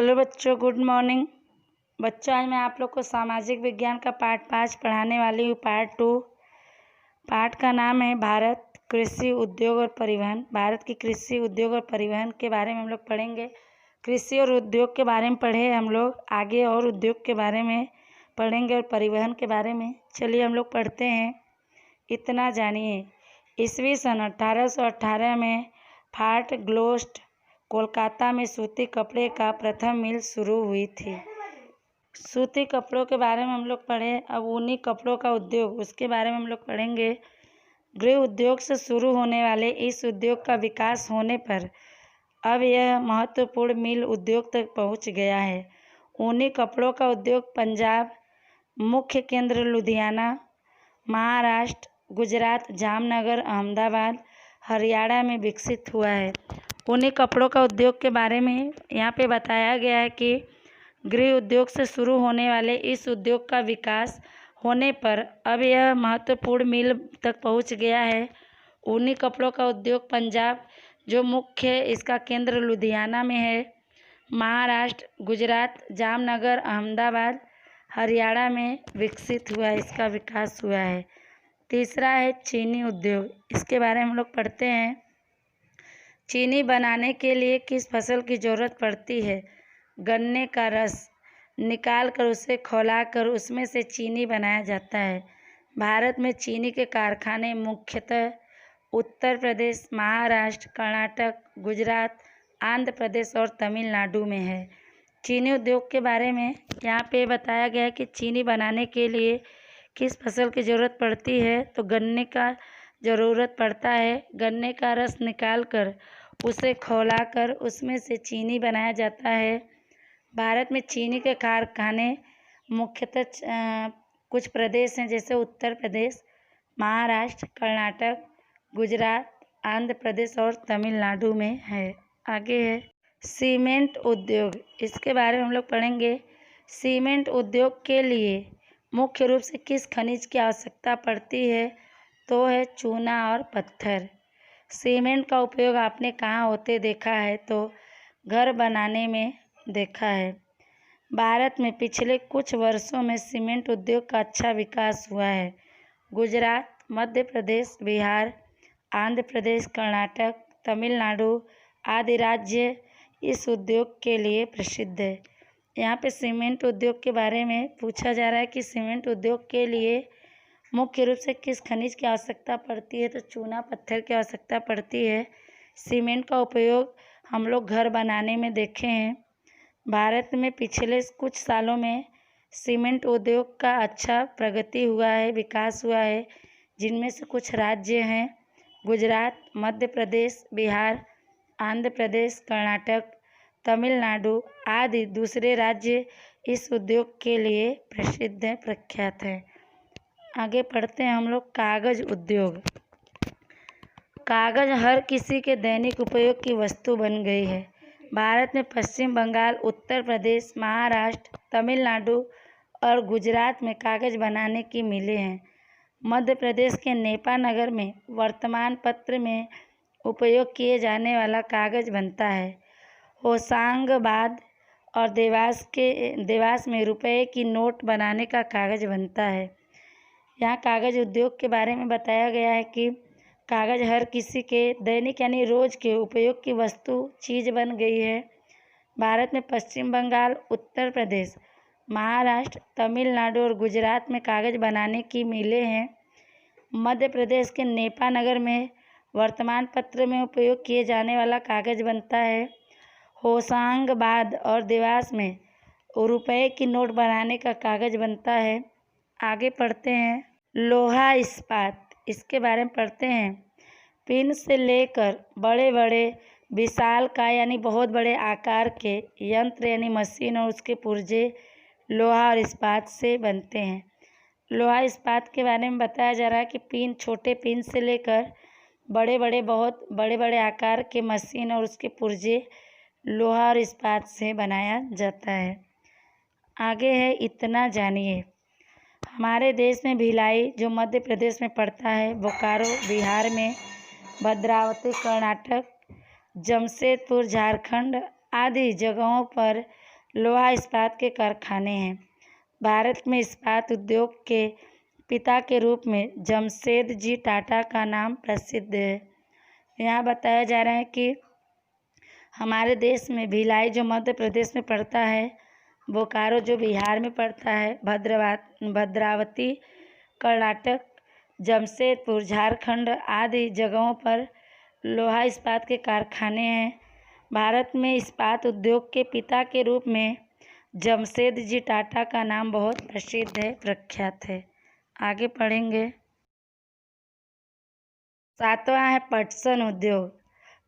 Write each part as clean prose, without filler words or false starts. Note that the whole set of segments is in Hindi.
हेलो बच्चों, गुड मॉर्निंग। बच्चों, आज मैं आप लोग को सामाजिक विज्ञान का पार्ट 5 पढ़ाने वाली हूँ। पार्ट 2। पाठ का नाम है भारत, कृषि, उद्योग और परिवहन। भारत की कृषि, उद्योग और परिवहन के बारे में हम लोग पढ़ेंगे। कृषि और उद्योग के बारे में पढ़े हम लोग, आगे और उद्योग के बारे में पढ़ेंगे और परिवहन के बारे में। चलिए हम लोग पढ़ते हैं। इतना जानिए। ईस्वी सन 1818 में फार्ट ग्लोस्ट, कोलकाता में सूती कपड़े का प्रथम मिल शुरू हुई थी। सूती कपड़ों के बारे में हम लोग पढ़े। अब ऊनी कपड़ों का उद्योग, उसके बारे में हम लोग पढ़ेंगे। गृह उद्योग से शुरू होने वाले इस उद्योग का विकास होने पर अब यह महत्वपूर्ण मिल उद्योग तक पहुंच गया है। ऊनी कपड़ों का उद्योग पंजाब, मुख्य केंद्र लुधियाना, महाराष्ट्र, गुजरात, जामनगर, अहमदाबाद, हरियाणा में विकसित हुआ है। ऊनी कपड़ों का उद्योग के बारे में यहाँ पे बताया गया है कि गृह उद्योग से शुरू होने वाले इस उद्योग का विकास होने पर अब यह महत्वपूर्ण मिल तक पहुँच गया है। ऊनी कपड़ों का उद्योग पंजाब, जो मुख्य इसका केंद्र लुधियाना में है, महाराष्ट्र, गुजरात, जामनगर, अहमदाबाद, हरियाणा में विकसित हुआ है, इसका विकास हुआ है। तीसरा है चीनी उद्योग। इसके बारे में हम लोग पढ़ते हैं। चीनी बनाने के लिए किस फसल की ज़रूरत पड़ती है? गन्ने का रस निकाल कर उसे खौलाकर उसमें से चीनी बनाया जाता है। भारत में चीनी के कारखाने मुख्यतः उत्तर प्रदेश, महाराष्ट्र, कर्नाटक, गुजरात, आंध्र प्रदेश और तमिलनाडु में है। चीनी उद्योग के बारे में यहाँ पे बताया गया है कि चीनी बनाने के लिए किस फसल की ज़रूरत पड़ती है, तो गन्ने का ज़रूरत पड़ता है। गन्ने का रस निकाल कर उसे खौलाकर उसमें से चीनी बनाया जाता है। भारत में चीनी के कारखाने मुख्यतः कुछ प्रदेश हैं, जैसे उत्तर प्रदेश, महाराष्ट्र, कर्नाटक, गुजरात, आंध्र प्रदेश और तमिलनाडु में है। आगे है सीमेंट उद्योग। इसके बारे में हम लोग पढ़ेंगे। सीमेंट उद्योग के लिए मुख्य रूप से किस खनिज की आवश्यकता पड़ती है, तो है चूना और पत्थर। सीमेंट का उपयोग आपने कहाँ होते देखा है, तो घर बनाने में देखा है। भारत में पिछले कुछ वर्षों में सीमेंट उद्योग का अच्छा विकास हुआ है। गुजरात, मध्य प्रदेश, बिहार, आंध्र प्रदेश, कर्नाटक, तमिलनाडु आदि राज्य इस उद्योग के लिए प्रसिद्ध है। यहाँ पे सीमेंट उद्योग के बारे में पूछा जा रहा है कि सीमेंट उद्योग के लिए मुख्य रूप से किस खनिज की आवश्यकता पड़ती है, तो चूना पत्थर की आवश्यकता पड़ती है। सीमेंट का उपयोग हम लोग घर बनाने में देखे हैं। भारत में पिछले कुछ सालों में सीमेंट उद्योग का अच्छा प्रगति हुआ है, विकास हुआ है, जिनमें से कुछ राज्य हैं गुजरात, मध्य प्रदेश, बिहार, आंध्र प्रदेश, कर्नाटक, तमिलनाडु आदि। दूसरे राज्य इस उद्योग के लिए प्रसिद्ध हैं, प्रख्यात हैं। आगे पढ़ते हैं हम लोग कागज़ उद्योग। कागज़ हर किसी के दैनिक उपयोग की वस्तु बन गई है। भारत में पश्चिम बंगाल, उत्तर प्रदेश, महाराष्ट्र, तमिलनाडु और गुजरात में कागज़ बनाने की मिलें हैं। मध्य प्रदेश के नेपानगर में वर्तमान पत्र में उपयोग किए जाने वाला कागज़ बनता है। होशंगाबाद और देवास में रुपये की नोट बनाने का कागज़ बनता है। यहाँ कागज़ उद्योग के बारे में बताया गया है कि कागज़ हर किसी के दैनिक यानी रोज़ के उपयोग की वस्तु चीज़ बन गई है। भारत में पश्चिम बंगाल, उत्तर प्रदेश, महाराष्ट्र, तमिलनाडु और गुजरात में कागज़ बनाने की मिलें हैं। मध्य प्रदेश के नेपानगर में वर्तमान पत्र में उपयोग किए जाने वाला कागज़ बनता है। होशंगाबाद और देवास में रुपये की नोट बनाने का कागज़ बनता है। आगे पढ़ते हैं लोहा इस्पात। इसके बारे में पढ़ते हैं। पिन से लेकर बड़े बड़े विशालकाय यानी बहुत बड़े आकार के यंत्र यानी मशीन और उसके पुर्जे लोहा और इस्पात से बनते हैं। लोहा इस्पात के बारे में बताया जा रहा है कि पिन, छोटे पिन से लेकर बहुत बड़े बड़े आकार के मशीन और उसके पुर्जे लोहा और इस्पात से बनाया जाता है। आगे है इतना जानिए। हमारे देश में भिलाई, जो मध्य प्रदेश में पड़ता है, बोकारो बिहार में, भद्रावती कर्नाटक, जमशेदपुर झारखंड आदि जगहों पर लोहा इस्पात के कारखाने हैं। भारत में इस्पात उद्योग के पिता के रूप में जमशेदजी टाटा का नाम प्रसिद्ध है। यहाँ बताया जा रहा है कि हमारे देश में भिलाई जो मध्य प्रदेश में पड़ता है, बोकारो जो बिहार में पड़ता है, भद्रावती कर्नाटक, जमशेदपुर झारखंड आदि जगहों पर लोहा इस्पात के कारखाने हैं। भारत में इस्पात उद्योग के पिता के रूप में जमशेदजी टाटा का नाम बहुत प्रसिद्ध है, प्रख्यात है। आगे पढ़ेंगे। 7वां है पटसन उद्योग।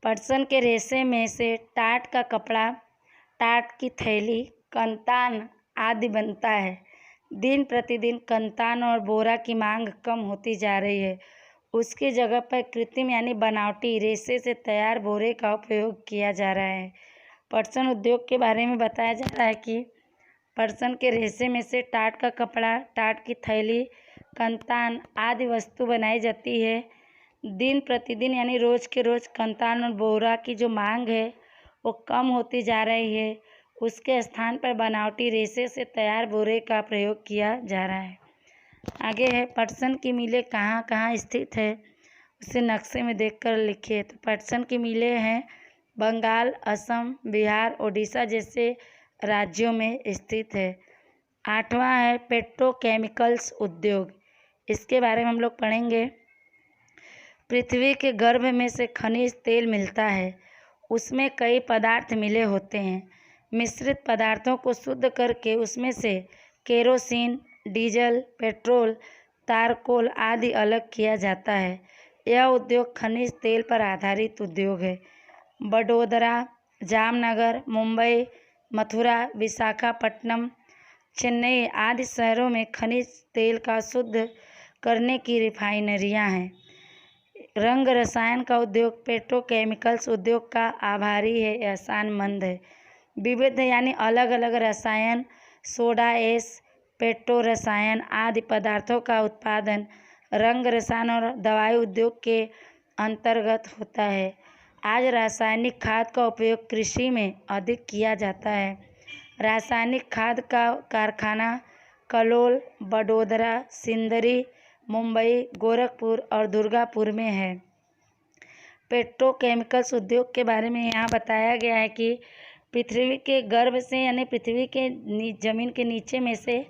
पटसन के रेशे में से टाट का कपड़ा, टाट की थैली, कंतान आदि बनता है। दिन प्रतिदिन कंतान और बोरा की मांग कम होती जा रही है। उसकी जगह पर कृत्रिम यानी बनावटी रेशे से तैयार बोरे का उपयोग किया जा रहा है। पटसन उद्योग के बारे में बताया जा रहा है कि पटसन के रेशे में से टाट का कपड़ा, टाट की थैली, कंतान आदि वस्तु बनाई जाती है। दिन प्रतिदिन यानी रोज के रोज कंतान और बोरा की जो मांग है वो कम होती जा रही है। उसके स्थान पर बनावटी रेशे से तैयार बोरे का प्रयोग किया जा रहा है। आगे है पटसन की मिलें कहाँ कहाँ स्थित है, उसे नक्शे में देखकर लिखिए। तो पटसन की मिलें हैं बंगाल, असम, बिहार, ओडिशा जैसे राज्यों में स्थित है। 8वां है पेट्रोकेमिकल्स उद्योग। इसके बारे में हम लोग पढ़ेंगे। पृथ्वी के गर्भ में से खनिज तेल मिलता है। उसमें कई पदार्थ मिले होते हैं। मिश्रित पदार्थों को शुद्ध करके उसमें से केरोसिन, डीजल, पेट्रोल, तारकोल आदि अलग किया जाता है। यह उद्योग खनिज तेल पर आधारित उद्योग है। बड़ोदरा, जामनगर, मुंबई, मथुरा, विशाखापट्टनम, चेन्नई आदि शहरों में खनिज तेल का शुद्ध करने की रिफाइनरियां हैं। रंग रसायन का उद्योग पेट्रोकेमिकल्स उद्योग का आभारी है, एहसानमंद है। विविध यानी अलग अलग रसायन, सोडा एश, पेट्रो रसायन आदि पदार्थों का उत्पादन रंग रसायन और दवाई उद्योग के अंतर्गत होता है। आज रासायनिक खाद का उपयोग कृषि में अधिक किया जाता है। रासायनिक खाद का कारखाना कलोल, बड़ोदरा, सिंदरी, मुंबई, गोरखपुर और दुर्गापुर में है। पेट्रोकेमिकल्स उद्योग के बारे में यहाँ बताया गया है कि पृथ्वी के गर्भ से यानी पृथ्वी के जमीन के नीचे में से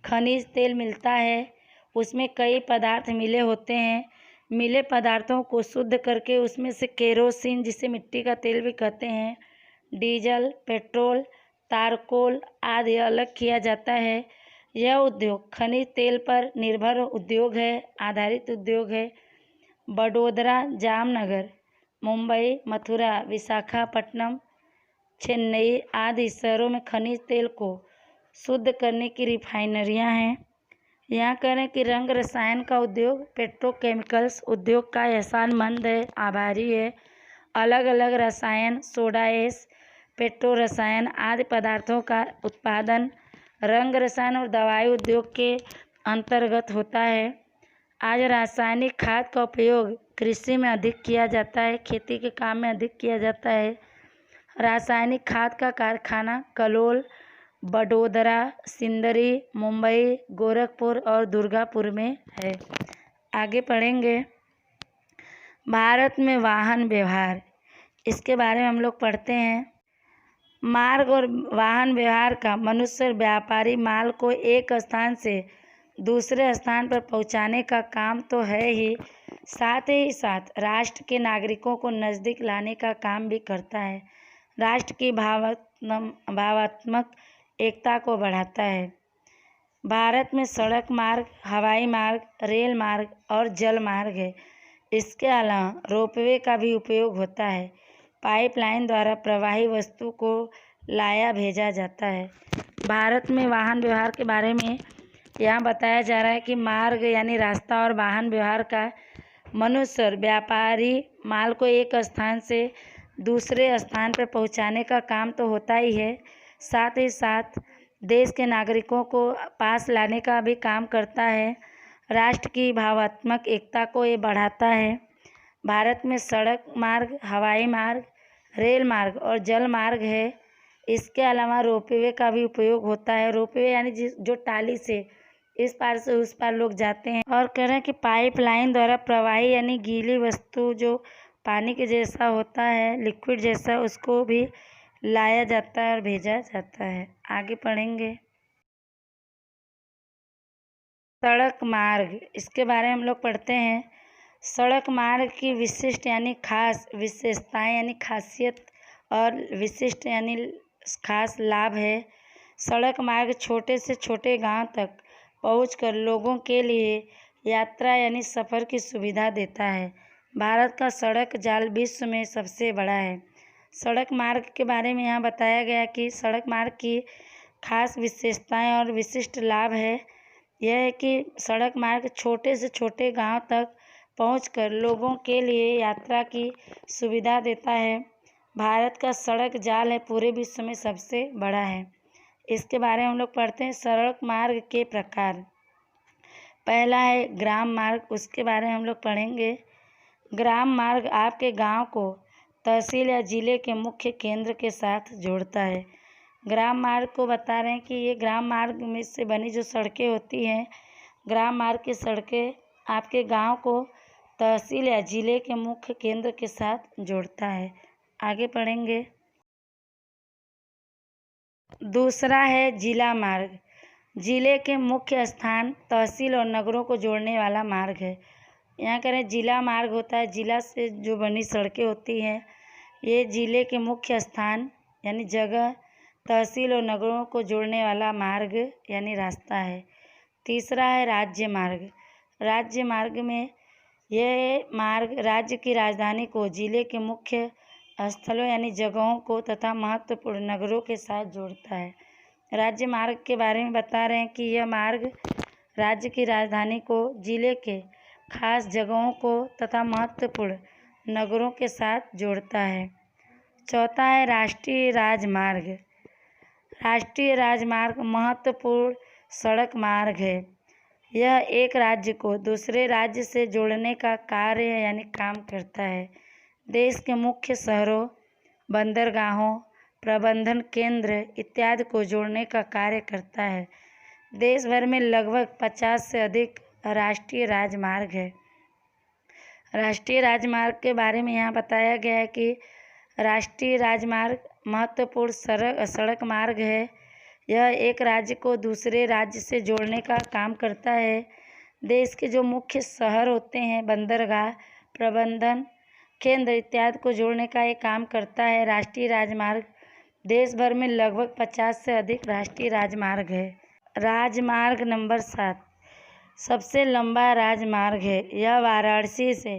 खनिज तेल मिलता है। उसमें कई पदार्थ मिले होते हैं। मिले पदार्थों को शुद्ध करके उसमें से केरोसिन, जिसे मिट्टी का तेल भी कहते हैं, डीजल, पेट्रोल, तारकोल आदि अलग किया जाता है। यह उद्योग खनिज तेल पर निर्भर उद्योग है, आधारित उद्योग है। बड़ोदरा, जामनगर, मुंबई, मथुरा, विशाखापट्टनम, चेन्नई आदि शहरों में खनिज तेल को शुद्ध करने की रिफाइनरियां हैं। यहाँ करें कि रंग रसायन का उद्योग पेट्रोकेमिकल्स उद्योग का एहसानमंद है, आभारी है। अलग अलग रसायन, सोडा एश, पेट्रो रसायन आदि पदार्थों का उत्पादन रंग रसायन और दवाई उद्योग के अंतर्गत होता है। आज रासायनिक खाद का उपयोग कृषि में अधिक किया जाता है, खेती के काम में अधिक किया जाता है। रासायनिक खाद का कारखाना कलोल, बड़ोदरा, सिंदरी, मुंबई, गोरखपुर और दुर्गापुर में है। आगे पढ़ेंगे। भारत में वाहन व्यवहार, इसके बारे में हम लोग पढ़ते हैं। मार्ग और वाहन व्यवहार का मनुष्य और व्यापारी माल को एक स्थान से दूसरे स्थान पर पहुंचाने का काम तो है ही साथ राष्ट्र के नागरिकों को नज़दीक लाने का काम भी करता है। राष्ट्र की भावनात्मक एकता को बढ़ाता है। भारत में सड़क मार्ग, हवाई मार्ग, रेल मार्ग और जल मार्ग है। इसके अलावा रोपवे का भी उपयोग होता है। पाइपलाइन द्वारा प्रवाही वस्तु को लाया भेजा जाता है। भारत में वाहन व्यवहार के बारे में यहाँ बताया जा रहा है कि मार्ग यानी रास्ता और वाहन व्यवहार का मनुष्य और व्यापारी माल को एक स्थान से दूसरे स्थान पर पहुँचाने का काम तो होता ही है, साथ ही साथ देश के नागरिकों को पास लाने का भी काम करता है। राष्ट्र की भावनात्मक एकता को ये बढ़ाता है। भारत में सड़क मार्ग, हवाई मार्ग, रेल मार्ग और जल मार्ग है। इसके अलावा रोपवे का भी उपयोग होता है। रोपवे यानी जो टाली से इस पार से उस पार लोग जाते हैं। और कह रहे हैं कि पाइपलाइन द्वारा प्रवाही यानी गीली वस्तु जो पानी के जैसा होता है, लिक्विड जैसा, उसको भी लाया जाता है और भेजा जाता है। आगे पढ़ेंगे। सड़क मार्ग, इसके बारे में हम लोग पढ़ते हैं। सड़क मार्ग की विशिष्ट यानी खास विशेषताएं यानी खासियत और विशिष्ट यानी खास लाभ है। सड़क मार्ग छोटे से छोटे गांव तक पहुंचकर लोगों के लिए यात्रा यानी सफ़र की सुविधा देता है। भारत का सड़क जाल विश्व में सबसे बड़ा है। सड़क मार्ग के बारे में यहाँ बताया गया कि सड़क मार्ग की खास विशेषताएं और विशिष्ट लाभ है। यह है कि सड़क मार्ग छोटे से छोटे गांव तक पहुंचकर लोगों के लिए यात्रा की सुविधा देता है। भारत का सड़क जाल है पूरे विश्व में सबसे बड़ा है। इसके बारे में हम लोग पढ़ते हैं। सड़क मार्ग के प्रकार, पहला है ग्राम मार्ग, उसके बारे में हम लोग पढ़ेंगे। ग्राम मार्ग आपके गांव को तहसील या जिले के मुख्य केंद्र के साथ जोड़ता है। ग्राम मार्ग को बता रहे हैं कि ये ग्राम मार्ग में से बनी जो सड़कें होती हैं, ग्राम मार्ग की सड़कें आपके गांव को तहसील या जिले के मुख्य केंद्र के साथ जोड़ता है। आगे पढ़ेंगे। दूसरा है जिला मार्ग, जिले के मुख्य स्थान, तहसील और नगरों को जोड़ने वाला मार्ग है। यहाँ करें जिला मार्ग होता है, जिला से जो बनी सड़कें होती हैं, ये जिले के मुख्य स्थान यानी जगह, तहसील और नगरों को जोड़ने वाला मार्ग यानी रास्ता है। तीसरा है राज्य मार्ग। राज्य मार्ग में यह मार्ग राज्य की राजधानी को जिले के मुख्य स्थलों यानी जगहों को तथा महत्वपूर्ण नगरों के साथ जोड़ता है। राज्य मार्ग के बारे में बता रहे हैं कि यह मार्ग राज्य की राजधानी को जिले के खास जगहों को तथा महत्वपूर्ण नगरों के साथ जोड़ता है। चौथा है राष्ट्रीय राजमार्ग। राष्ट्रीय राजमार्ग महत्वपूर्ण सड़क मार्ग है। यह एक राज्य को दूसरे राज्य से जोड़ने का कार्य यानी काम करता है। देश के मुख्य शहरों, बंदरगाहों, प्रबंधन केंद्र इत्यादि को जोड़ने का कार्य करता है। देश भर में लगभग 50 से अधिक राष्ट्रीय राजमार्ग है। राष्ट्रीय राजमार्ग के बारे में यहाँ बताया गया है कि राष्ट्रीय राजमार्ग महत्वपूर्ण सड़क मार्ग है। यह एक राज्य को दूसरे राज्य से जोड़ने का काम करता है। देश के जो मुख्य शहर होते हैं, बंदरगाह, प्रबंधन केंद्र इत्यादि को जोड़ने का ये काम करता है। राष्ट्रीय राजमार्ग देश भर में लगभग 50 से अधिक राष्ट्रीय राजमार्ग है। राजमार्ग नंबर 7 सबसे लंबा राजमार्ग है। यह वाराणसी से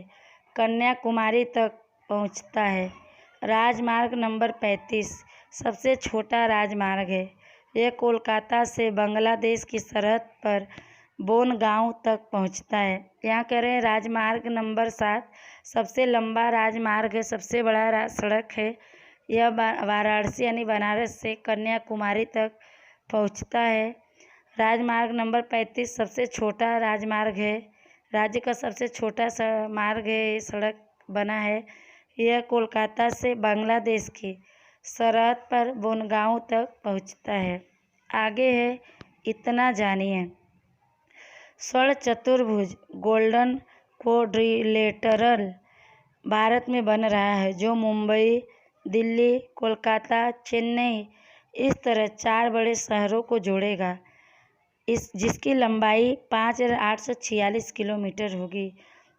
कन्याकुमारी तक पहुंचता है। राजमार्ग नंबर 35 सबसे छोटा राजमार्ग है। यह कोलकाता से बांग्लादेश की सरहद पर बोनगांव तक पहुंचता है। यहाँ कह रहे हैं राजमार्ग नंबर 7 सबसे लंबा राजमार्ग है, सबसे बड़ा सड़क है। यह वाराणसी यानी बनारस से कन्याकुमारी तक पहुंचता है। राजमार्ग नंबर 35 सबसे छोटा राजमार्ग है। राज्य का सबसे छोटा मार्ग है, सड़क बना है। यह कोलकाता से बांग्लादेश की सरहद पर बोनगांव तक पहुंचता है। आगे है इतना जानिए। स्वर्ण चतुर्भुज गोल्डन क्वाड्रिलेटरल भारत में बन रहा है, जो मुंबई, दिल्ली, कोलकाता, चेन्नई इस तरह 4 बड़े शहरों को जोड़ेगा। जिसकी लंबाई 5846 किलोमीटर होगी।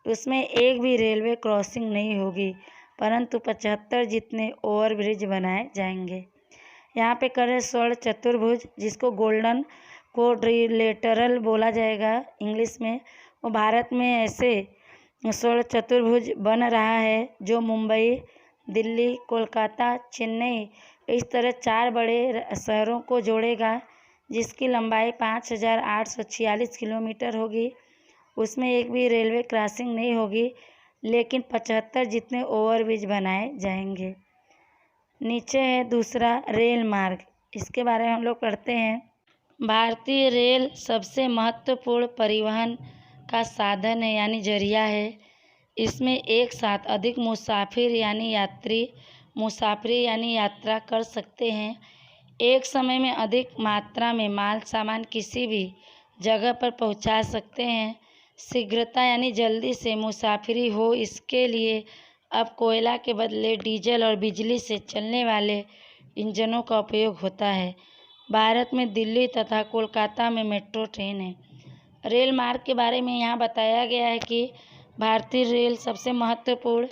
उसमें एक भी रेलवे क्रॉसिंग नहीं होगी, परंतु 75 जितने ओवरब्रिज बनाए जाएंगे। यहाँ पे करें स्वर्ण चतुर्भुज, जिसको गोल्डन क्वाड्रिलेटरल बोला जाएगा इंग्लिश में। वो भारत में ऐसे स्वर्ण चतुर्भुज बन रहा है, जो मुंबई, दिल्ली, कोलकाता, चेन्नई इस तरह 4 बड़े शहरों को जोड़ेगा, जिसकी लंबाई 5846 किलोमीटर होगी। उसमें एक भी रेलवे क्रॉसिंग नहीं होगी, लेकिन 75 जितने ओवरब्रिज बनाए जाएंगे। नीचे है दूसरा रेल मार्ग। इसके बारे में हम लोग पढ़ते हैं। भारतीय रेल सबसे महत्वपूर्ण परिवहन का साधन है यानी जरिया है। इसमें एक साथ अधिक मुसाफिर यानी यात्री मुसाफरी यानी यात्रा कर सकते हैं। एक समय में अधिक मात्रा में माल सामान किसी भी जगह पर पहुंचा सकते हैं। शीघ्रता यानी जल्दी से मुसाफिरी हो, इसके लिए अब कोयला के बदले डीजल और बिजली से चलने वाले इंजनों का उपयोग होता है। भारत में दिल्ली तथा कोलकाता में मेट्रो ट्रेन है। रेल मार्ग के बारे में यहाँ बताया गया है कि भारतीय रेल सबसे महत्वपूर्ण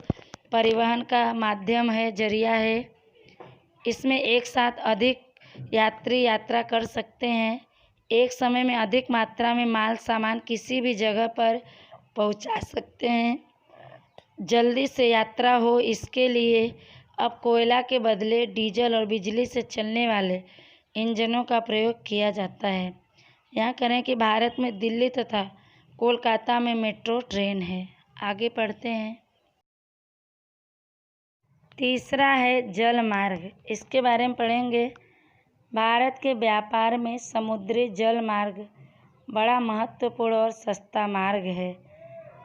परिवहन का माध्यम है, जरिया है। इसमें एक साथ अधिक यात्री यात्रा कर सकते हैं। एक समय में अधिक मात्रा में माल सामान किसी भी जगह पर पहुंचा सकते हैं। जल्दी से यात्रा हो, इसके लिए अब कोयला के बदले डीजल और बिजली से चलने वाले इंजनों का प्रयोग किया जाता है। यहाँ करें कि भारत में दिल्ली तथा कोलकाता में मेट्रो ट्रेन है। आगे पढ़ते हैं। तीसरा है जल मार्ग। इसके बारे में पढ़ेंगे। भारत के व्यापार में समुद्री जल मार्ग बड़ा महत्वपूर्ण और सस्ता मार्ग है।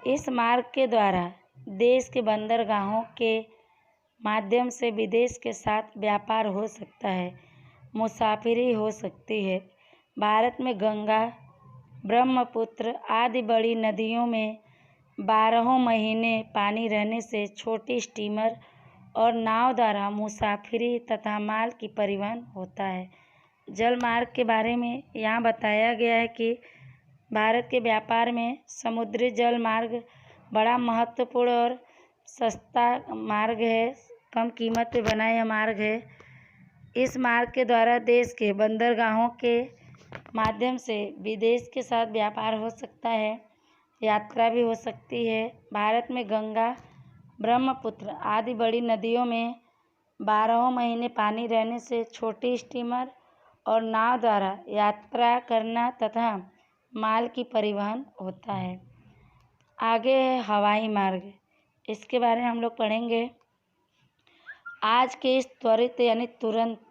इस मार्ग के द्वारा देश के बंदरगाहों के माध्यम से विदेश के साथ व्यापार हो सकता है, मुसाफिरी हो सकती है। भारत में गंगा, ब्रह्मपुत्र आदि बड़ी नदियों में 12 महीने पानी रहने से छोटी स्टीमर और नाव द्वारा मुसाफिरी तथा माल की परिवहन होता है। जल मार्ग के बारे में यहाँ बताया गया है कि भारत के व्यापार में समुद्री जल मार्ग बड़ा महत्वपूर्ण और सस्ता मार्ग है। कम कीमत पे बना यह मार्ग है। इस मार्ग के द्वारा देश के बंदरगाहों के माध्यम से विदेश के साथ व्यापार हो सकता है, यात्रा भी हो सकती है। भारत में गंगा, ब्रह्मपुत्र आदि बड़ी नदियों में 12 महीने पानी रहने से छोटी स्टीमर और नाव द्वारा यात्रा करना तथा माल की परिवहन होता है। आगे है हवाई मार्ग। इसके बारे में हम लोग पढ़ेंगे। आज के इस त्वरित यानी तुरंत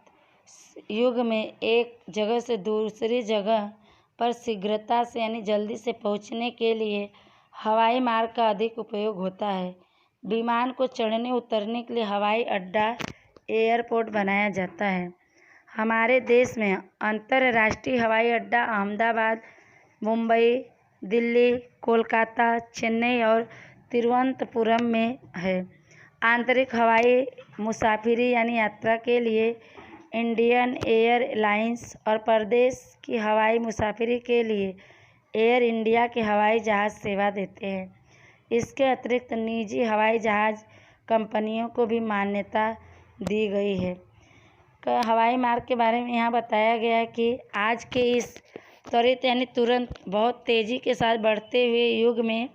युग में एक जगह से दूसरी जगह पर शीघ्रता से यानी जल्दी से पहुंचने के लिए हवाई मार्ग का अधिक उपयोग होता है। विमान को चढ़ने उतरने के लिए हवाई अड्डा, एयरपोर्ट बनाया जाता है। हमारे देश में अंतर्राष्ट्रीय हवाई अड्डा अहमदाबाद, मुंबई, दिल्ली, कोलकाता, चेन्नई और तिरुवनंतपुरम में है। आंतरिक हवाई मुसाफिरी यानी यात्रा के लिए इंडियन एयरलाइंस और परदेश की हवाई मुसाफिरी के लिए एयर इंडिया के हवाई जहाज़ सेवा देते हैं। इसके अतिरिक्त निजी हवाई जहाज़ कंपनियों को भी मान्यता दी गई है। हवाई मार्ग के बारे में यहाँ बताया गया है कि आज के इस त्वरित यानी तुरंत बहुत तेज़ी के साथ बढ़ते हुए युग में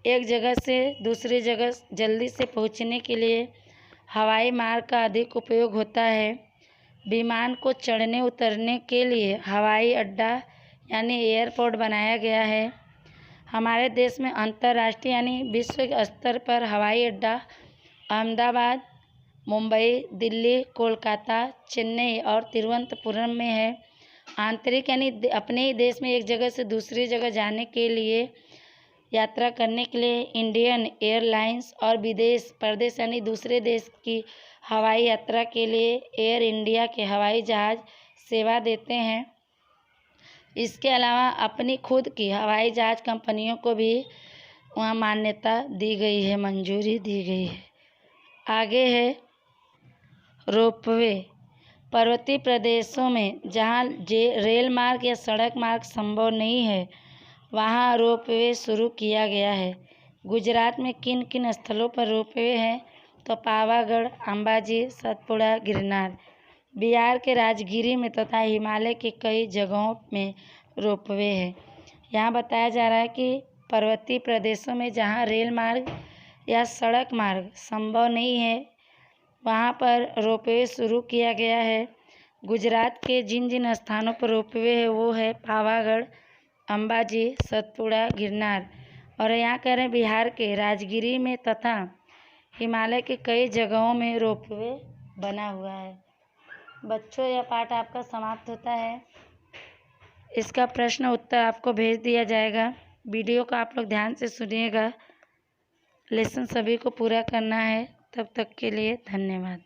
एक जगह से दूसरी जगह जल्दी से पहुँचने के लिए हवाई मार्ग का अधिक उपयोग होता है। विमान को चढ़ने उतरने के लिए हवाई अड्डा यानी एयरपोर्ट बनाया गया है। हमारे देश में अंतर्राष्ट्रीय यानी विश्व स्तर पर हवाई अड्डा अहमदाबाद, मुंबई, दिल्ली, कोलकाता, चेन्नई और तिरुवनंतपुरम में है। आंतरिक यानी अपने ही देश में एक जगह से दूसरी जगह जाने के लिए, यात्रा करने के लिए इंडियन एयरलाइंस और परदेश यानी दूसरे देश की हवाई यात्रा के लिए एयर इंडिया के हवाई जहाज़ सेवा देते हैं। इसके अलावा अपनी खुद की हवाई जहाज़ कंपनियों को भी वहाँ मान्यता दी गई है, मंजूरी दी गई है। आगे है रोपवे। पर्वतीय प्रदेशों में जहाँ रेल मार्ग या सड़क मार्ग संभव नहीं है, वहाँ रोपवे शुरू किया गया है। गुजरात में किन किन स्थलों पर रोपवे है? तो पावागढ़, अंबाजी, सतपुड़ा, गिरनार। बिहार के राजगिरी में तथा हिमालय के कई जगहों में रोपवे है। यहाँ बताया जा रहा है कि पर्वतीय प्रदेशों में जहाँ रेल मार्ग या सड़क मार्ग संभव नहीं है, वहाँ पर रोपवे शुरू किया गया है। गुजरात के जिन जिन स्थानों पर रोपवे है वो है पावागढ़, अंबाजी, सतपुड़ा, गिरनार। और यहाँ कह रहे हैं बिहार के राजगिरी में तथा हिमालय के कई जगहों में रोपवे बना हुआ है। बच्चों, यह पाठ आपका समाप्त होता है। इसका प्रश्न उत्तर आपको भेज दिया जाएगा। वीडियो को आप लोग ध्यान से सुनिएगा। लेसन सभी को पूरा करना है। तब तक के लिए धन्यवाद।